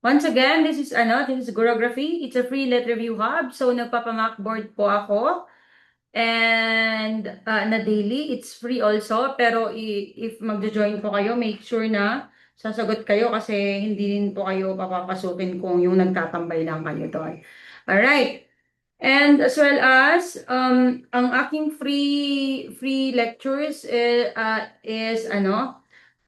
Once again, this is Gurography. It's a free lit review hub. So nagpapa-Macboard po ako. And na daily, it's free also. Pero if magjo-join po kayo, make sure na sasagot kayo kasi hindi din po kayo papapasukin kung yung nagtatambay lang kayo doon. Alright. And as well as, ang aking free lectures is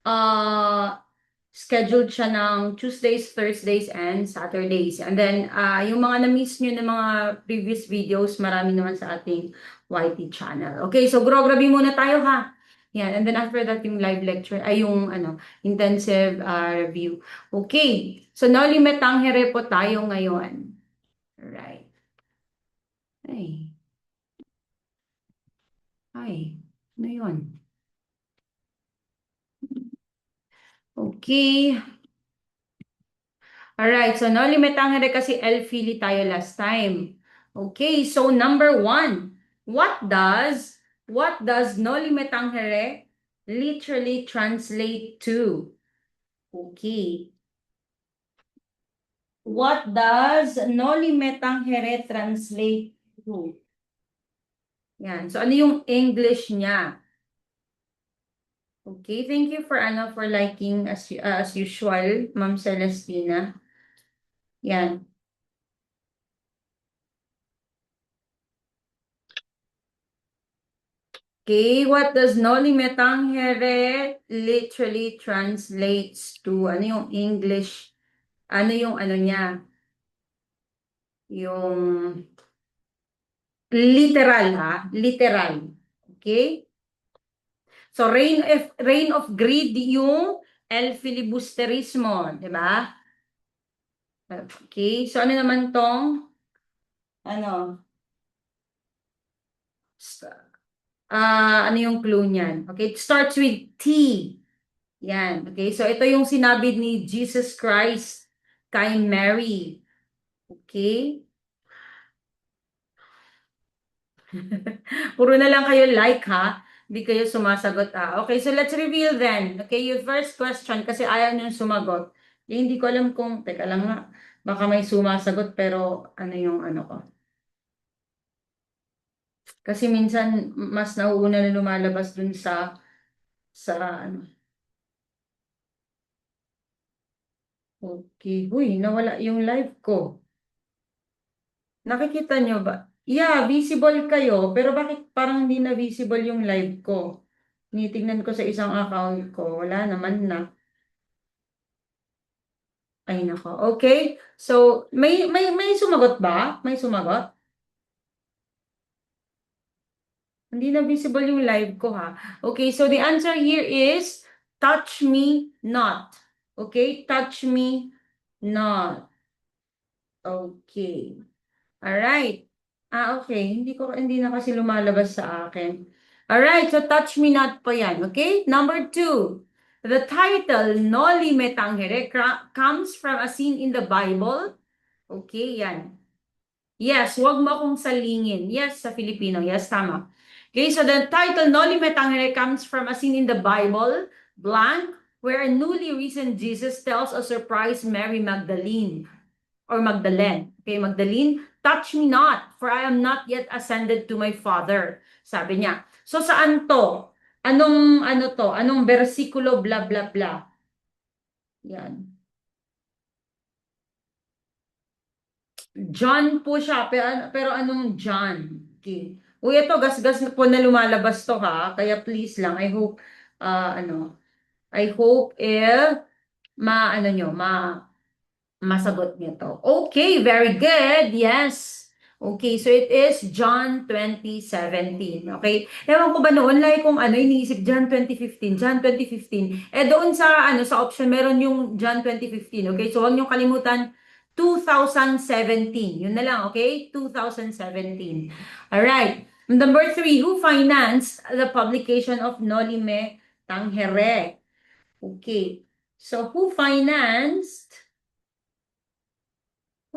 uh, scheduled siya ng Tuesdays, Thursdays, and Saturdays. And then, yung mga na-miss nyo ng mga previous videos, marami naman sa ating YT channel. Okay, so Grograbe muna tayo ha. Yan, and then after that, yung live lecture, ay yung intensive review. Okay, so Noli Me Tangere po tayo ngayon. Alright. Ay, ano yun? Okay. Alright, so Noli Me Tangere kasi Elfili tayo last time. Okay, so number 1. What does Noli Me Tangere literally translate to? Okay. What does Noli Me Tangere translate to? Yan. So ano yung English niya? Okay, thank you for liking as usual, Ma'am Celestina. Yan. Okay, what does Noli Me Tangere literally translates to? Ano yung English? Ano yung niya? Yung literal ha? Literal. Okay? So reign of greed yung el filibusterismo, 'di ba? Okay, so ano naman tong ano? Ano yung clue niyan? Okay, it starts with T. Yan. Okay, so ito yung sinabi ni Jesus Christ kay Mary. Okay? Puro na lang kayo like ha. Hindi kayo sumasagot ha. Okay, so let's reveal then. Okay, your first question kasi ayaw nyo sumagot. Hindi ko alam kung, teka lang nga, baka may sumasagot pero ano yung ano ko. Kasi minsan mas nauuna na lumalabas dun sa ano. Okay, huy, nawala yung live ko. Nakikita nyo ba? Yeah, visible kayo, pero bakit parang hindi na visible yung live ko? Tinitingnan ko sa isang account ko, wala naman na. Ay nako. Okay. So, may sumagot ba? May sumagot? Hindi na visible yung live ko ha. Okay, so the answer here is touch me not. Okay, touch me not. Okay. Alright. Okay. Hindi na kasi lumalabas sa akin. Alright, so touch me not po yan. Okay? Number 2. The title, Noli Me Tangere, comes from a scene in the Bible. Okay, yan. Yes, wag mo akong salingin. Yes, sa Filipino. Yes, tama. Okay, so the title, Noli Me Tangere, comes from a scene in the Bible, blank, where a newly risen Jesus tells a surprised Mary Magdalene or Magdalene. Okay, Magdalene, touch me not, for I am not yet ascended to my Father. Sabi niya. So saan to? Anong ano to? Anong bersikulo bla bla bla? Yan. John po siya, pero anong John? Okay. Uy, ito, gas-gas na po na lumalabas to ha. Kaya please lang, I hope ano nyo, masagot niyo to. Okay, very good. Yes. Okay, so it is John 2017. Okay? Ewan ko ba noon, like kung iniisip John 2015, John 2015. Doon sa option, meron yung John 2015. Okay, so huwag niyo kalimutan 2017. Yun na lang, okay? 2017. Alright. Number 3, who financed the publication of Noli Me Tangere? Okay. So, who financed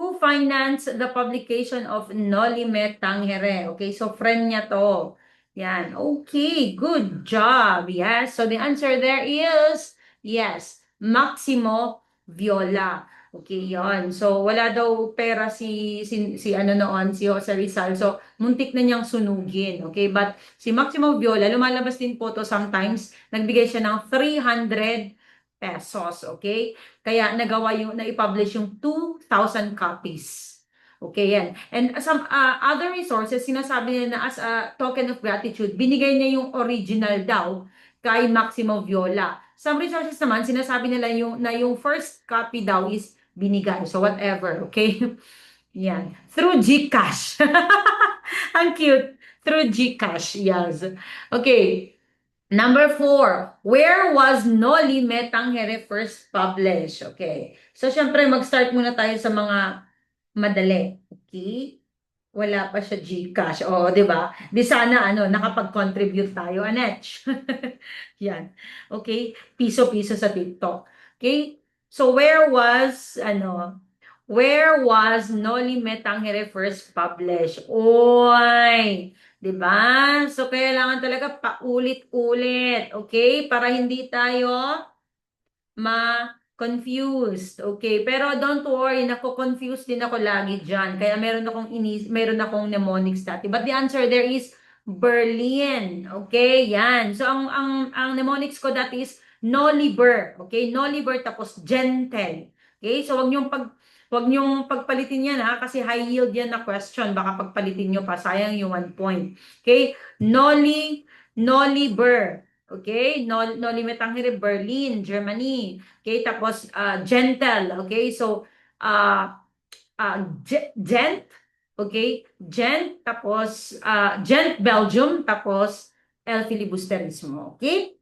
the publication of Noli Me Tangere? Okay, so friend niya to. Yan. Okay, good job. Yes. So the answer there is yes, Maximo Viola. Okay, yon. So, wala daw pera si ano noon, si Jose Rizal. So, muntik na niyang sunugin. Okay, but si Maximo Viola, lumalabas din po to sometimes, nagbigay siya ng 300 pesos. Okay? Kaya nagawa yung, na-publish yung 2,000 copies. Okay, yan. And some other resources, sinasabi nila na as a token of gratitude, binigay niya yung original daw kay Maximo Viola. Some resources naman, sinasabi nila yung first copy daw is binigay. So whatever, okay? Yan. Through GCash. Ang cute. Through GCash, yes. Okay. Number 4, where was Noli Me Tangere first published? Okay. So, syempre, mag-start muna tayo sa mga madali. Okay? Wala pa siya GCash. Oo, di ba? Di sana, nakapag-contribute tayo, Anech. Yan. Okay? Piso-piso sa TikTok. Okay? So, where was Noli Me Tangere first published? Oy! 'Di ba? So, kailangan talaga paulit-ulit, okay? Para hindi tayo ma-confused, okay? Pero don't worry, nako-confuse din ako lagi diyan. Kaya meron akong mnemonics dati. But the answer there is Berlin, okay? Yan. So, ang mnemonics ko dati is Noliber, okay? Noliber tapos gentle. Okay? So, wag niyong pagpalitin yan ha, kasi high yield yan na question. Baka pagpalitin nyo pa, sayang yung 1 point. Okay? Noliber. Okay? Noli Me Tangere, Berlin, Germany. Okay? Tapos, gentle. Okay? So, gent. Okay? Gent. Tapos, gent, Belgium. Tapos, El Filibusterismo. Okay?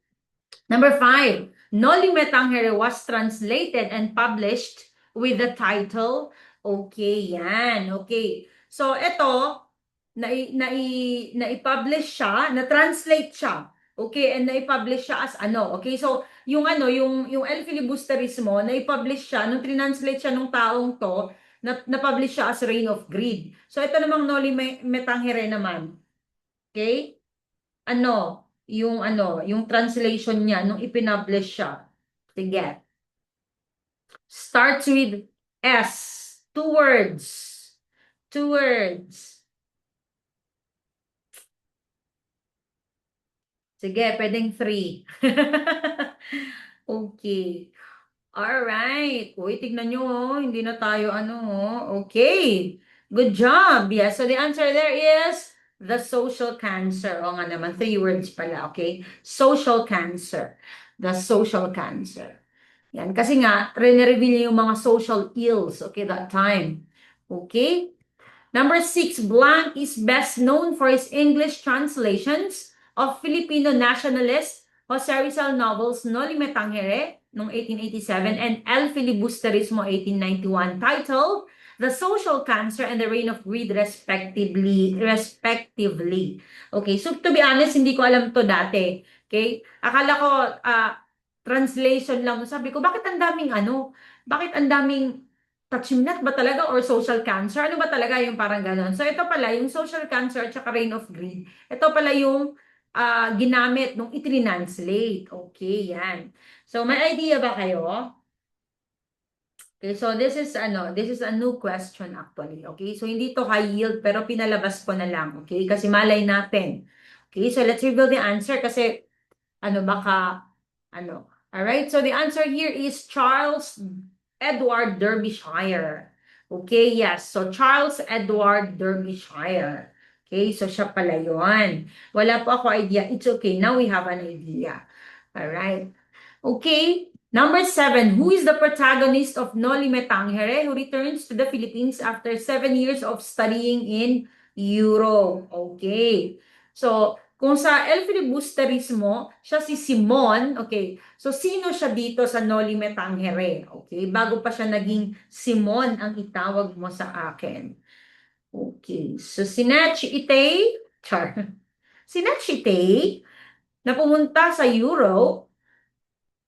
Number 5, Noli Me Tangere was translated and published with the title. Okay, yan. Okay. So, ito, na-publish siya, na-translate siya. Okay, and na-publish siya as ano. Okay, so, yung El Filibusterismo, na-publish siya, nung translate siya nung taong to, na-publish siya as Reign of Greed. So, ito namang Noli Me Tangere naman. Okay? Yung translation niya, nung ipinablish siya. Sige. Starts with S. 2 words. 2 words. Sige, pwedeng 3. Okay. Alright. Uy, tignan nyo, hindi na tayo Okay. Good job. Yes, so the answer there is the social cancer. O nga naman, 3 words pala, okay? Social cancer. The social cancer. Yan, kasi nga, re-reveal niya yung mga social ills, okay, that time. Okay? Number 6, Blanc is best known for his English translations of Filipino nationalist Jose Rizal novels Noli Me Tangere noong 1887 and El Filibusterismo 1891, titled The Social Cancer and the Reign of Greed respectively. Okay, so to be honest, hindi ko alam to dati. Okay? Akala ko translation lang. Sabi ko, bakit ang daming Touching-nut ba talaga or social cancer? Ano ba talaga yung parang gano'n? So, ito pala, yung social cancer at saka reign of greed. Ito pala yung ginamit nung itrinanslate. Okay, yan. So, may idea ba kayo? Okay, so this is a new question actually. Okay, so hindi to high yield pero pinalabas ko na lang. Okay, kasi malay natin. Okay, so let's reveal the answer kasi baka Alright, so the answer here is Charles Edward Derbyshire. Okay, yes. So, Charles Edward Derbyshire. Okay, so siya pala yun. Wala po ako idea. It's okay. Now we have an idea. Alright. Okay. Number 7. Who is the protagonist of Noli Me Tangere who returns to the Philippines after 7 years of studying in Europe? Okay. So, kung sa El Filibusterismo, siya si Simon, okay, so sino siya dito sa Noli Me Tangere? Okay, bago pa siya naging Simon ang itawag mo sa akin. Okay, so si Itay, si Itay, na pumunta sa Europe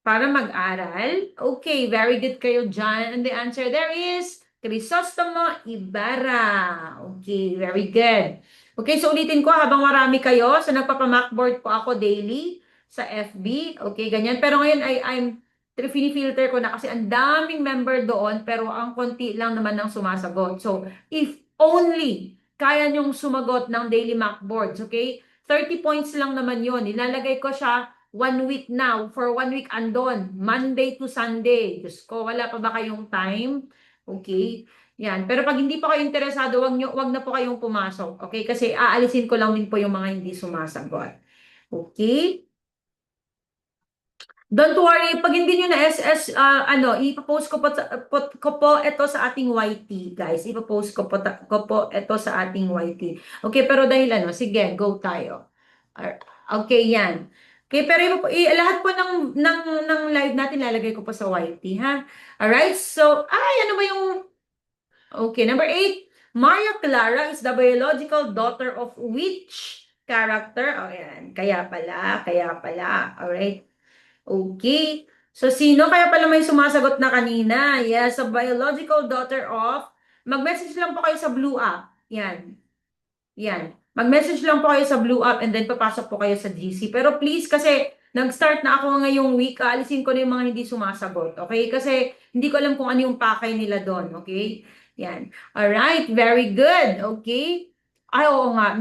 para mag-aral. Okay, very good kayo dyan. And the answer there is Crisostomo Ibarra. Okay, very good. Okay, so ulitin ko habang marami kayo. So nagpapa-mockboard po ako daily sa FB. Okay, ganyan. Pero ngayon I'm Fini-filter ko na kasi ang daming member doon pero ang konti lang naman ang sumasagot. So, if only kaya nyong sumagot ng daily mock boards, okay? 30 points lang naman yon. Nilalagay ko siya 1 week now. For 1 week andon. Monday to Sunday. Diyos ko, wala pa ba kayong time? Okay? Yan. Pero pag hindi pa kayo interesado, wag na po kayong pumasok. Okay? Kasi aalisin ko lang din po yung mga hindi sumasagot. Okay? Don't worry, pag hindi nyo na SS, ipopost ko po ito sa ating YT, guys. Ipopost ko po ito sa ating YT. Okay, pero dahil sige, go tayo. Okay, yan. Okay, pero lahat po ng live natin lalagay ko po sa YT, ha? Alright, so, ano ba yung, okay, number 8. Maria Clara is the biological daughter of which character? Oh, yan. Kaya pala. Alright. Okay. So, sino kaya pala may sumasagot na kanina? Yes, a biological daughter of... Mag-message lang po kayo sa Blue App. Yan. Yan. Mag-message lang po kayo sa Blue App and then papasok po kayo sa GC. Pero please, kasi nag-start na ako ngayong week, aalisin ko na yung mga hindi sumasagot. Okay? Kasi hindi ko alam kung ano yung pakay nila doon. Okay? Yan. Alright. Very good. Okay? Ay, oo nga.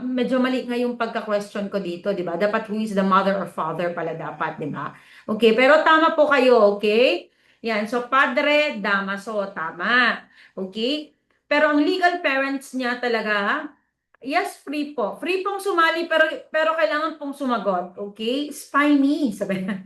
Medyo mali nga yung pagka-question ko dito, di ba? Dapat who is the mother or father pala dapat, di ba? Okay, pero tama po kayo, okay? Yan, so padre, damaso, tama. Okay? Pero ang legal parents niya talaga, yes, free po. Free pong sumali, pero kailangan pong sumagot. Okay? Spy me. Sabi na.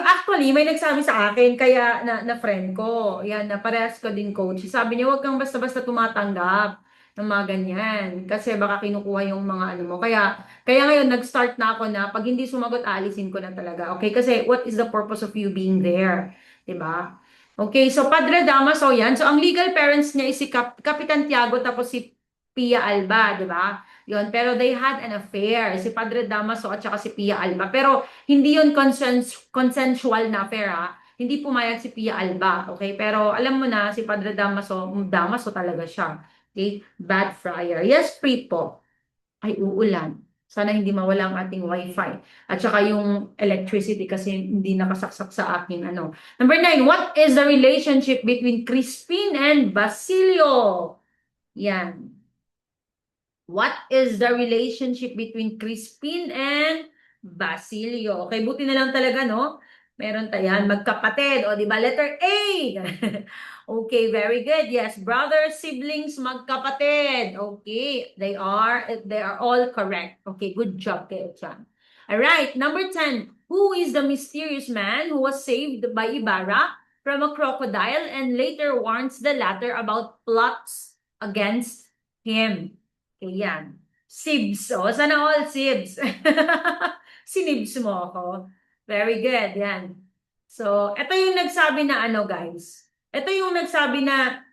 Actually, may nagsabi sa akin, kaya na friend ko. Yan, na parehas ko din coach. Sabi niya, huwag kang basta-basta tumatanggap ng mga ganyan. Kasi baka kinukuha yung mga ano mo. Kaya ngayon, nag-start na ako na pag hindi sumagot, alisin ko na talaga. Okay? Kasi what is the purpose of you being there? Diba? Okay, so Padre Damaso yan. So ang legal parents niya is si Kapitan Tiago tapos si Pia Alba, di ba? Yun, pero they had an affair, si Padre Damaso at saka si Pia Alba. Pero hindi yun consensual na affair, ha? Hindi pumayag si Pia Alba, okay? Pero alam mo na, si Padre Damaso talaga siya. Okay? Bad friar. Yes, free po. Ay, uulan. Sana hindi mawala ang ating wifi. At saka yung electricity kasi hindi nakasaksak sa akin. Number 9, what is the relationship between Crispin and Basilio? Yan. What is the relationship between Crispin and Basilio? Okay, buti na lang talaga, no? Meron tayan, magkapatid. O, di ba? Letter A. Okay, very good. Yes, brothers, siblings, magkapatid. Okay, they are all correct. Okay, good job kayo dyan. All right, number 10. Who is the mysterious man who was saved by Ibarra from a crocodile and later warns the latter about plots against him? Okay, yan. Sibs. O, sana all sibs. Sinibs mo ako. Very good. Yan. So, ito yung nagsabi na guys. Ito yung nagsabi na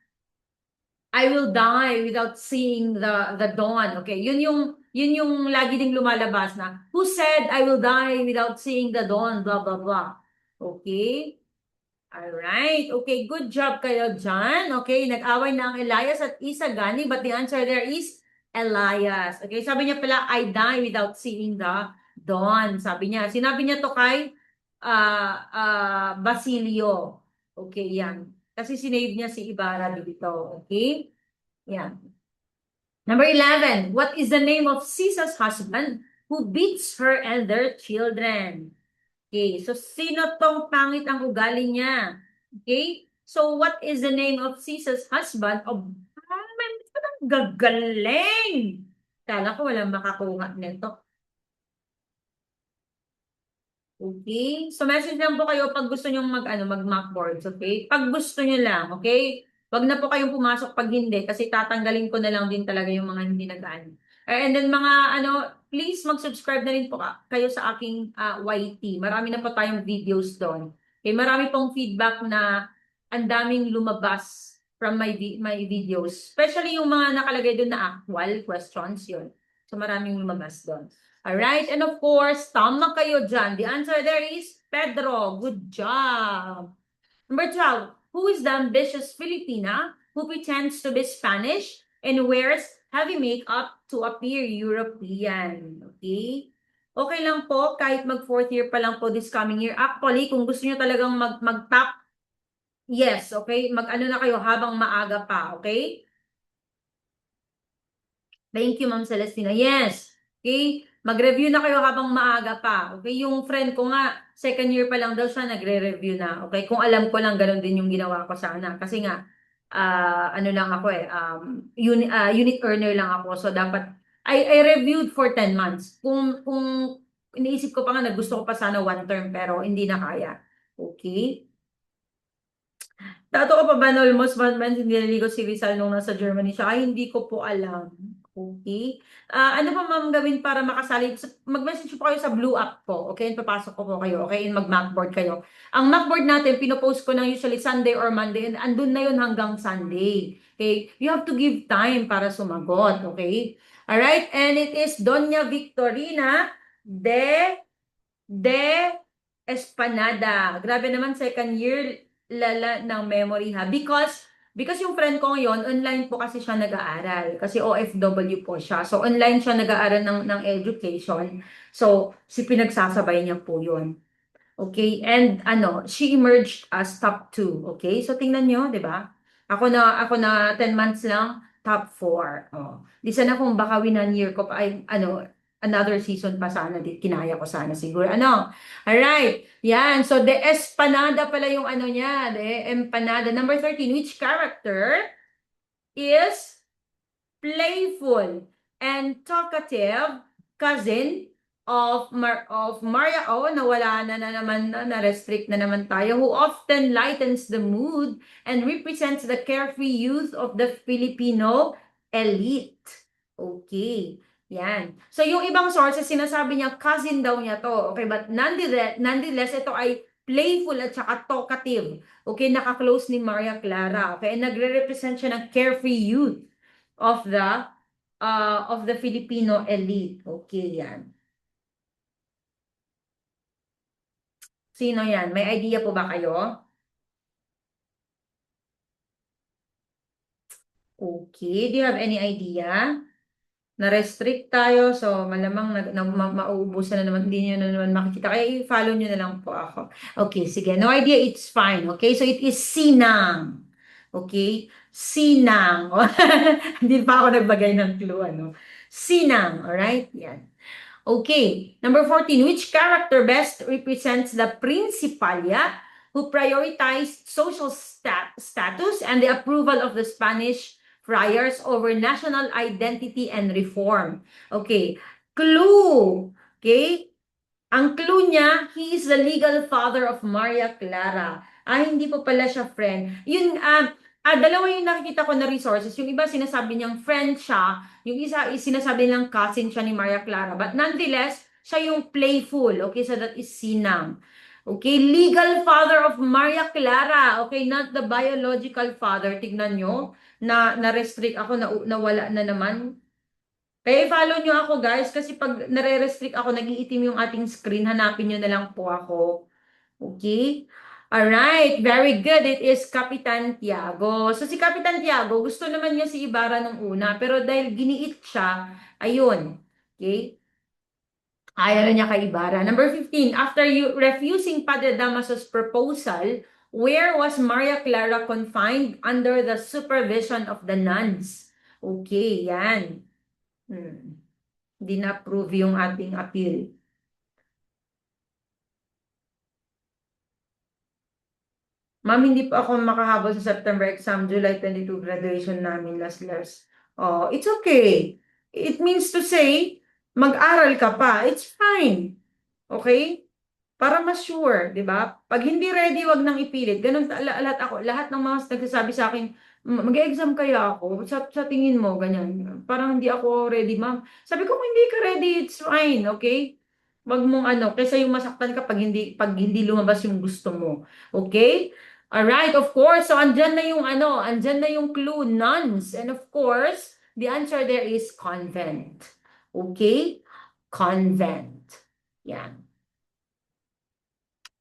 I will die without seeing the dawn. Okay, yun yung lagi ding lumalabas na who said I will die without seeing the dawn, blah blah blah. Okay? Alright. Okay, good job kayo dyan. Okay, nag-away na ang Elias at Isagani, but the answer there is Elias. Okay, sabi niya pala, I die without seeing the dawn. Sabi niya. Sinabi niya to kay Basilio. Okay, yan. Kasi sinave niya si Ibarra dito. Okay? Yan. Number 11. What is the name of Sisa's husband who beats her and their children? Okay, so sino tong pangit ang ugali niya? Okay, so what is the name of Sisa's husband? May gagaling! Kala ko walang makakuha nito. Okay, so message lang po kayo pag gusto nyo mag-mock boards, okay? Pag gusto nyo lang, okay? Wag na po kayong pumasok pag hindi kasi tatanggalin ko na lang din talaga yung mga hindi nag-ano. And then mga please mag-subscribe na rin po kayo sa aking YT. Marami na po tayong videos doon. Okay, marami pong feedback na ang daming lumabas from my videos. Especially yung mga nakalagay doon na actual questions yun. So maraming lumabas doon. Alright, and of course, tama kayo dyan. The answer there is Pedro. Good job. Number 12, who is the ambitious Filipina who pretends to be Spanish and wears heavy makeup to appear European? Okay? okay lang po kahit mag fourth year pa lang po this coming year. Actually, kung gusto niyo talagang mag-top, yes, okay? Mag-ano na kayo habang maaga pa, okay? Thank you, Ma'am Celestina. Yes. Okay? Mag-review na kayo habang maaga pa. Okay? Yung friend ko nga, second year pa lang daw siya, nagre-review na. Okay? Kung alam ko lang, ganun din yung ginawa ko sana. Kasi nga, ano lang ako unit earner lang ako. So, dapat, I reviewed for 10 months. Kung iniisip ko pa nga na gusto ko pa sana one term, pero hindi na kaya. Okay? Tato ko pa ba na almost 1 month hindi naliligo si Rizal nung nasa Germany siya? Ay, hindi ko po alam. Okay. Ano pa ma'am gawin para makasali? Mag-message po kayo sa Blue App po. Okay, and papasok ko po kayo. Okay, and mag-Macboard kayo. Ang Macboard natin, pinopost ko na usually Sunday or Monday, and andun na yun hanggang Sunday. Okay, you have to give time para sumagot. Okay, alright, and it is Doña Victorina de Espanada. Grabe naman second year lala ng memory ha. Because yung friend ko ngayon, online po kasi siya nag-aaral. Kasi OFW po siya. So online siya nag-aaral ng education. So si pinagsasabay niya po yun. Okay? And she emerged as top 2. Okay? So tingnan nyo, 'di ba? Ako na 10 months lang, top 4. Oh. Di sana kung baka winan year ko pa ay another season pa sana kinaya ko sana siguro. Alright. Yan. So the Espanada pala yung niya, the Empanada. Number 13, which character is playful and talkative cousin of Maria nawala na naman na-restrict na naman tayo, who often lightens the mood and represents the carefree youth of the Filipino elite. Okay. Yan. So, yung ibang sources, sinasabi niya, cousin daw niya to. Okay, but nonetheless, ito ay playful at saka talkative. Okay, naka-close ni Maria Clara. Okay, and nagre-represent siya ng carefree youth of the Filipino elite. Okay, yan. Sino yan? May idea po ba kayo? Okay, do you have any idea? Na-restrict tayo, so malamang mauubusan na naman, hindi nyo na naman makikita. Kaya i-follow nyo na lang po ako. Okay, sige. No idea, it's fine. Okay, so it is Sinang. Okay? Sinang. Hindi pa ako nagbagay ng clue, Sinang, alright? Yan. Okay, number 14, which character best represents the Principalia who prioritized social status and the approval of the Spanish friars over national identity and reform? Okay, clue. Okay, ang clue niya, he is the legal father of Maria Clara. Hindi po pala siya friend. Yun, dalawa yung nakikita ko na resources. Yung iba sinasabi niyang friend siya, yung isa is sinasabi nilang cousin siya ni Maria Clara. But nonetheless, siya yung playful. Okay, so that is Sinang. Okay, legal father of Maria Clara. Okay, not the biological father. Tignan nyo, na-restrict ako, nawala na naman. Kaya i-follow nyo ako guys, kasi pag nare-restrict ako, nag-iitim yung ating screen, hanapin nyo na lang po ako. Okay? Alright, very good. It is Kapitan Tiago. So si Kapitan Tiago, gusto naman niya si Ibarra nung una, pero dahil giniit siya, ayun. Okay? Ayaw niya kay Ibarra. Number 15, after refusing Padre Damaso's proposal, where was Maria Clara confined under the supervision of the nuns? Okay, yan. Hindi na-approve yung ating appeal. Ma'am, hindi pa ako makahabol sa September exam, July 22 graduation namin, last. Oh, it's okay. It means to say, mag-aral ka pa. It's fine. Okay? Para mas sure, 'di ba? Pag hindi ready, wag nang ipilit. Ganun lahat ng mga nagsasabi sa akin, mag-exam kaya ako? Sa tingin mo ganyan. Parang hindi ako ready, ma'am. Sabi ko, kung hindi ka ready, it's fine, okay? Wag mong kaysa yung masaktan ka pag hindi lumabas yung gusto mo. Okay? Alright, of course. So andyan na yung clue, nuns. And of course, the answer there is convent. Okay? Convent. Yan.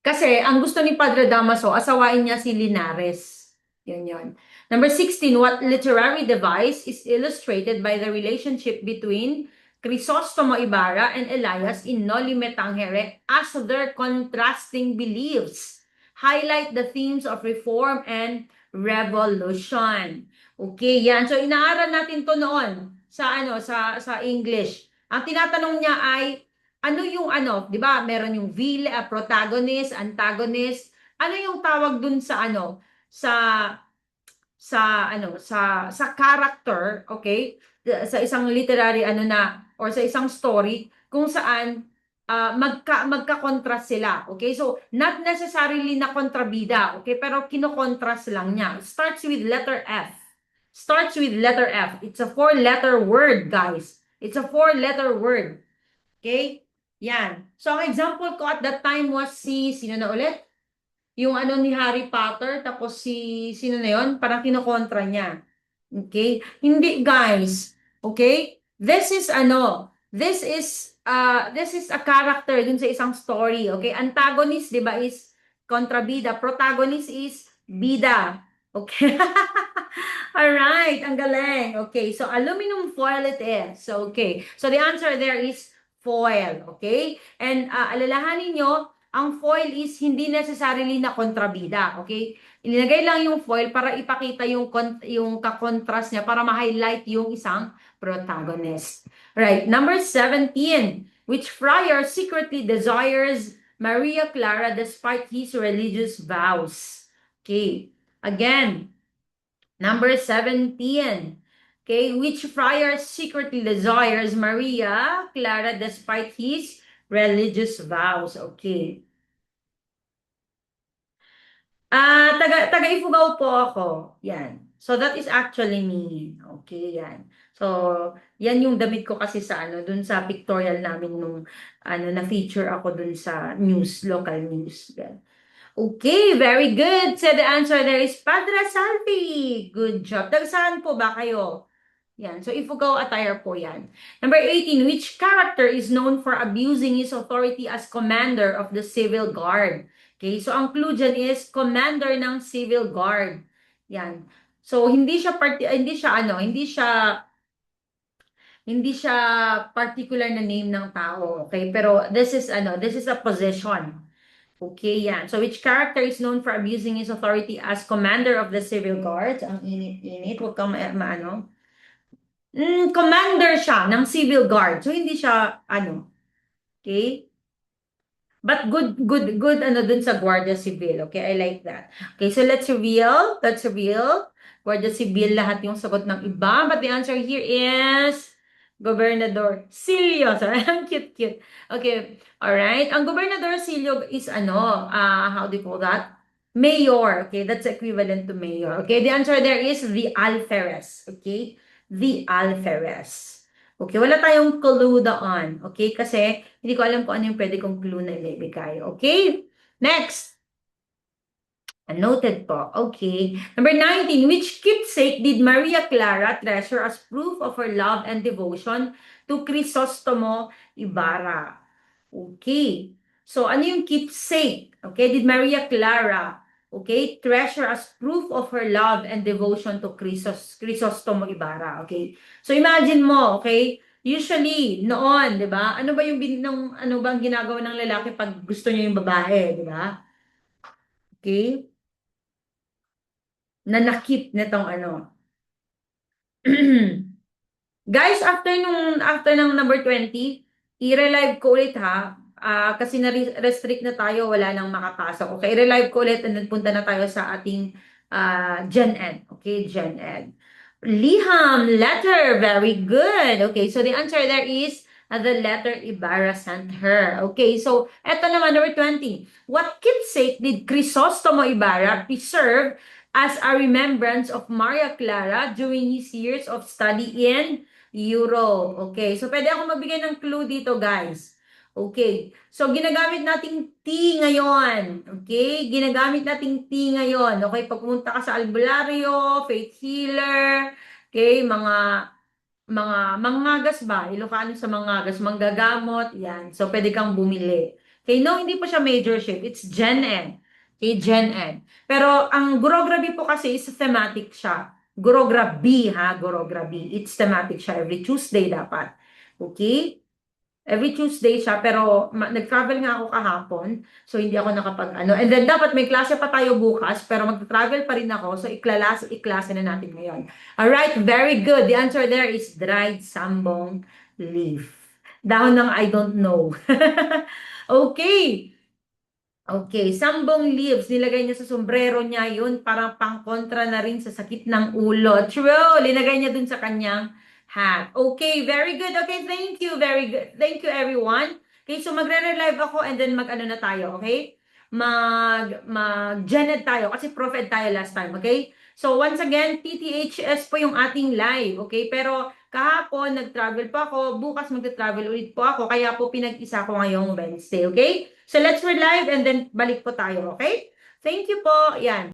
Kasi ang gusto ni Padre Damaso, asawain niya si Linares. Yun. Number 16, what literary device is illustrated by the relationship between Crisostomo Ibarra and Elias Inolime Tangere as their contrasting beliefs highlight the themes of reform and revolution. Okay, yan. So inaaral natin to noon sa sa English. Ang tinatanong niya ay ano yung 'di ba? Meron yung protagonist, antagonist. Ano yung tawag dun sa sa sa character, okay? Sa isang literary or sa isang story kung saan magka-contrast sila, okay? So, not necessarily na kontrabida, okay? Pero kino-contrast lang niya. It starts with letter F. Starts with letter F. It's a four-letter word, guys. It's a four-letter word. Okay? Yan. So, ang example ko at that time was sino na ulit? Yung ni Harry Potter, tapos sino na yun? Parang kinokontra niya. Okay? Hindi, guys. Okay? This is a character dun sa isang story. Okay? Antagonist, di ba, is kontrabida. Protagonist is bida. Okay? Alright, ang galing. Okay, so aluminum foil it is. So, okay. So, the answer there is foil. Okay? And alalahanin nyo, ang foil is hindi necessarily na kontrabida, okay? Inilagay lang yung foil para ipakita yung ka-contrast niya para ma-highlight yung isang protagonist. Right, number 17. Which friar secretly desires Maria Clara despite his religious vows? Okay, again, number 17. Okay, which friar secretly desires Maria Clara despite his religious vows? Okay. Taga Ifugao po ako. Yan. So that is actually me. Okay, yan. So, yan yung damit ko kasi sa dun sa pictorial namin nung na feature ako dun sa news, local news. Yan. Okay, very good. So the answer there is Padre Salvi. Good job. Taga saan po ba kayo? Yan. So, Ifugao attire po yan. Number 18, which character is known for abusing his authority as commander of the civil guard? Okay, so ang clue dyan is commander ng civil guard. Yan. So, hindi siya particular na name ng tao. Okay, pero this is a position. Okay, yan. So, which character is known for abusing his authority as commander of the civil guard? Ang init. Huwag kang commander siya ng civil guard. So, hindi siya, okay? But good dun sa Guardia Civil. Okay, I like that. Okay, so let's reveal. Guardia Civil, lahat yung sagot ng iba. But the answer here is Gobernador Silio. So, ang cute. Okay, alright. Ang Gobernador Silio is how do you call that? Mayor. Okay, that's equivalent to mayor. Okay, the answer there is the alferez. Okay, the alferez. Okay, wala tayong clue doon. Okay, kasi hindi ko alam kung ano yung pwede kong clue na ibibigay. Okay, next. Noted po. Okay. Number 19, which keepsake did Maria Clara treasure as proof of her love and devotion to Crisostomo Ibarra? Okay. So, ano yung keepsake? Okay, did Maria Clara, okay, treasure as proof of her love and devotion to Crisostomo Ibarra? Okay. So, imagine mo, okay, usually, noon, di ba? Ano ba ang ginagawa ng lalaki pag gusto niya yung babae, di ba? Okay? Nanakit nitong Guys, after ng number 20, i-relive ko ulit ha. Kasi na-restrict na tayo, wala nang makapasok. Okay, i-relive ko ulit and then punta na tayo sa ating Gen Ed. Okay, Gen Ed. Liham, letter, very good. Okay, so the answer there is the letter Ibarra sent her. Okay, so eto naman, number 20. What keepsake did Crisostomo Ibarra preserve as a remembrance of Maria Clara during his years of study in Europe? Okay, so pwede ako magbigay ng clue dito, guys. Okay, so ginagamit nating T ngayon. Okay, ginagamit nating T ngayon. Okay, pag pumunta ka sa albularyo, faith healer, okay, mga manggagas ba? Ilocano sa manggagas, manggagamot, yan. So, pwede kang bumili. Okay, no, hindi po siya major shift. It's Gen Ed. Okay, Gen Ed. Pero, ang Gurograby po kasi is thematic siya. Gurograby, ha? Gurograby. It's thematic siya. Every Tuesday dapat. Okay? Every Tuesday siya, pero nag-travel nga ako kahapon, so hindi ako nakapag-ano. And then dapat may klase pa tayo bukas, pero mag-travel pa rin ako, so iklase na natin ngayon. Alright, very good. The answer there is dried sambong leaf. Dahon ng I don't know. Okay. Okay, sambong leaves, nilagay niya sa sombrero niya yun, parang pangkontra na rin sa sakit ng ulo. True, linagay niya dun sa kanyang hat. Okay, very good. Okay, thank you, very good. Thank you, everyone. Okay, so magre-relive ako and then mag-ano na tayo, okay? Mag-Janet tayo kasi Prophet tayo last time, okay? So once again, TTHS po yung ating live, okay? Pero kahapon, nag-travel pa ako. Bukas mag-travel ulit po ako. Kaya po pinag-isa ko ngayong Wednesday, okay? So let's relive and then balik po tayo, okay? Thank you po. Yan.